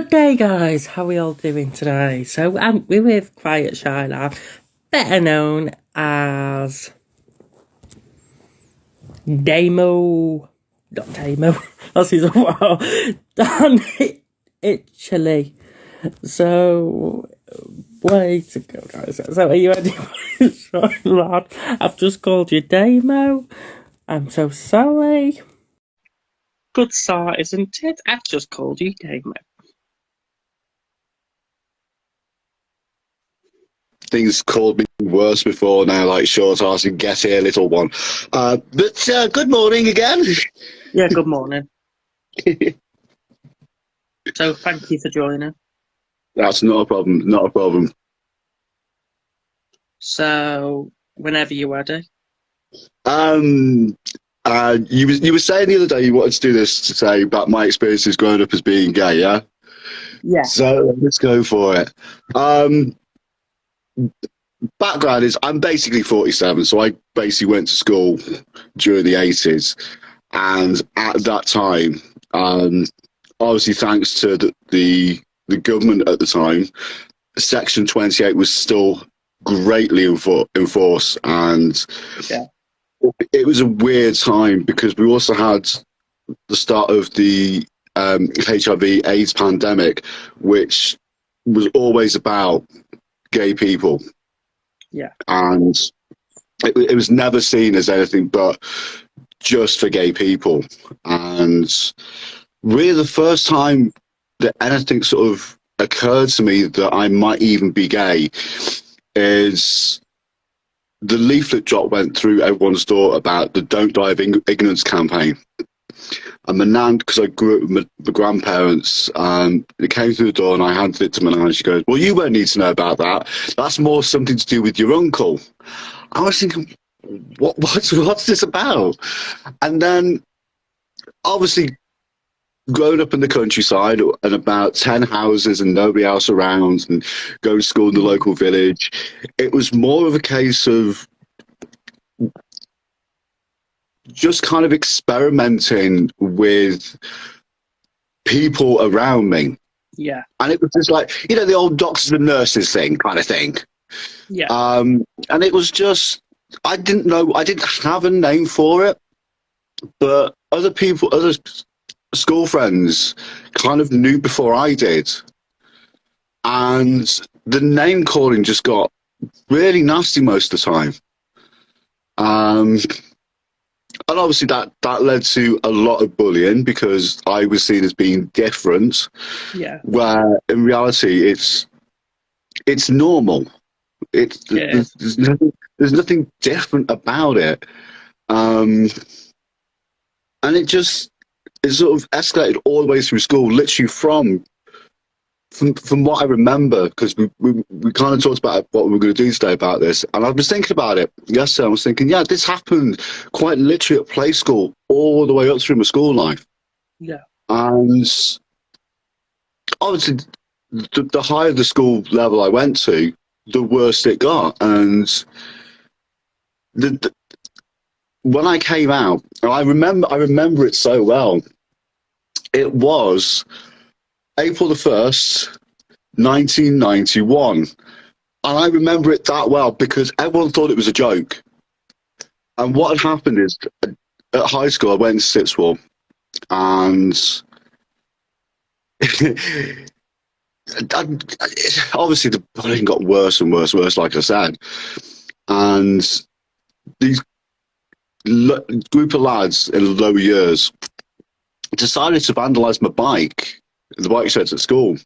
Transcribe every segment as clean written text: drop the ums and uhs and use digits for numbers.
Good day, guys. How are we all doing today? So, we're with QuietShyLad, better known as Damo. Not Damo. That's his while. Dan Inchley. So, way to go, guys. So, are you ready for this, lad? I've just called you Damo. I'm so sorry. Good start, isn't it? I've just called you Damo. Things called me worse before now, like short ass and get here, little one. But good morning again. Yeah, good morning. So, thank you for joining. That's not a problem. Not a problem. So, whenever you're ready. You were saying the other day you wanted to do this to say about my experiences growing up as being gay, yeah? Yeah. So let's go for it. Background is I'm basically 47, so I basically went to school during the 80s, and at that time, obviously thanks to the government at the time, Section 28 was still greatly enforced, and Yeah. it was a weird time because we also had the start of the HIV/AIDS pandemic, which was always about gay people. Yeah. And it was never seen as anything but just for gay people. And really the first time that anything sort of occurred to me that I might even be gay is the leaflet drop went through everyone's door about the Don't Die of Ignorance campaign. And my nan, because I grew up with my grandparents, it came through the door and I handed it to my nan and she goes, well, you won't need to know about that. That's more something to do with your uncle. I was thinking, what's this about? And then, obviously, growing up in the countryside and about 10 houses and nobody else around and going to school in the local village, it was more of a case of just kind of experimenting with people around me. Yeah. And it was just like, the old doctors and nurses thing kind of thing. Yeah. And it was just, I didn't have a name for it, but other school friends kind of knew before I did. And the name calling just got really nasty most of the time. And obviously that led to a lot of bullying because I was seen as being different. Yeah. Where in reality it's normal. There's nothing different about it. And it sort of escalated all the way through school, literally from what I remember, because we kind of talked about what we were going to do today about this, and I was thinking about it yesterday. I was thinking, yeah, this happened quite literally at play school all the way up through my school life. Yeah. And obviously, the higher the school level I went to, the worse it got. And when I came out, I remember it so well. It was April the 1st, 1991. And I remember it that well because everyone thought it was a joke. And what had happened is, at high school, I went to Sixwell, and obviously the bullying got worse and worse, like I said. And these group of lads in lower years decided to vandalise my bike, the bike sheds at school.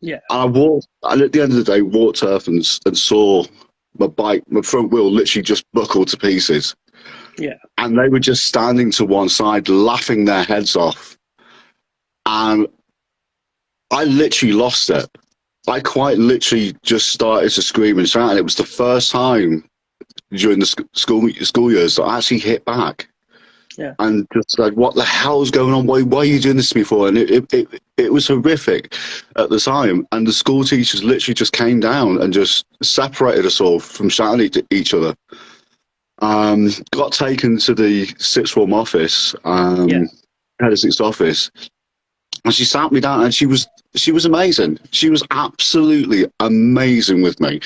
Yeah. And and at the end of the day, walked up and saw my bike, my front wheel literally just buckled to pieces. Yeah. And they were just standing to one side, laughing their heads off. And I literally lost it. I quite literally just started to scream and shout. And it was the first time during the school years that I actually hit back. Yeah. And just like, what the hell's going on? Why are you doing this to me for? And it was horrific at the time. And the school teachers literally just came down and just separated us all from shouting at each other. Got taken to the sixth form office, head of sixth office. And she sat me down, and she was amazing. She was absolutely amazing with me.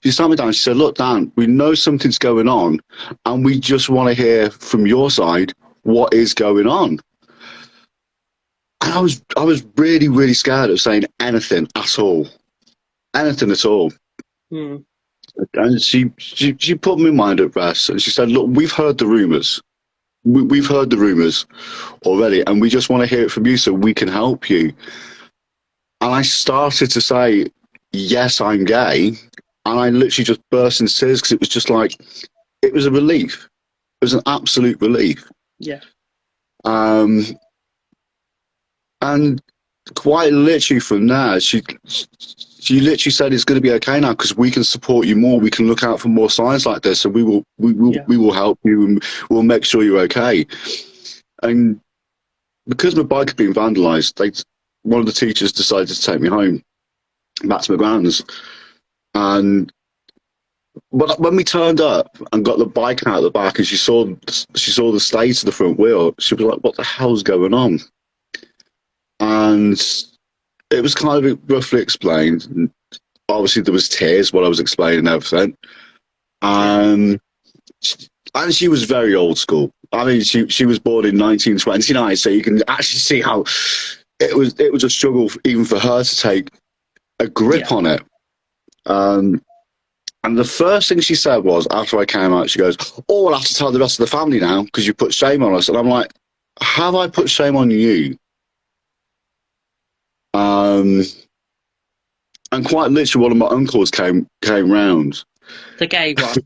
She sat me down and she said, "Look, Dan, we know something's going on, and we just want to hear from your side what is going on." And I was really, really scared of saying anything at all. Anything at all. Mm. And she put my mind at rest, and she said, "Look, we've heard the rumours. We've heard the rumours already, and we just want to hear it from you so we can help you." And I started to say, "Yes, I'm gay." And I literally just burst into tears because it was just like, it was a relief. It was an absolute relief. Yeah. And quite literally from there, she literally said, "It's going to be okay now because we can support you more. We can look out for more signs like this, and we will help you, and we'll make sure you're okay." And because my bike had been vandalised, one of the teachers decided to take me home, back to my grand's. And but when we turned up and got the bike out of the back, and she saw the state of the front wheel, she was like, "What the hell's going on?" And it was kind of roughly explained. And obviously, there was tears while I was explaining everything. And she was very old school. I mean, she was born in 1929, so you can actually see how it was a struggle even for her to take a grip on it. And the first thing she said was, after I came out, she goes, "Oh, I'll have to tell the rest of the family now because you put shame on us." And I'm like, "Have I put shame on you?" And quite literally, one of my uncles came round. The gay one?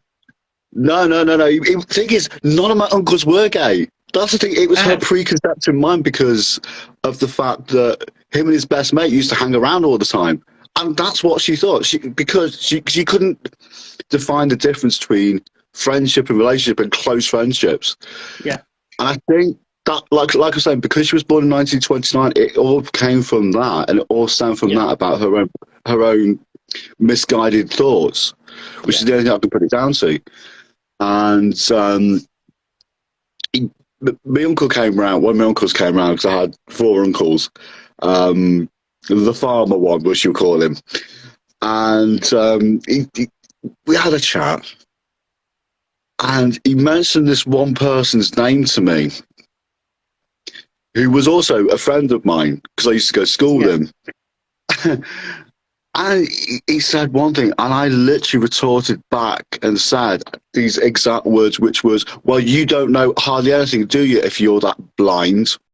No. The thing is, none of my uncles were gay. That's the thing. It was her preconception mind because of the fact that him and his best mate used to hang around all the time. And that's what she thought. Because she couldn't define the difference between friendship and relationship and close friendships. Yeah. And I think that, like I was saying, because she was born in 1929, it all came from that, and it all stemmed from that about her own misguided thoughts, which is the only thing I can put it down to. And my uncle came round. One of my uncles came round because I had 4 uncles. The farmer one, which you call him, and we had a chat, and he mentioned this one person's name to me, who was also a friend of mine because I used to go to school with him. And he said one thing, and I literally retorted back and said these exact words, which was, "Well, you don't know hardly anything, do you, if you're that blind?"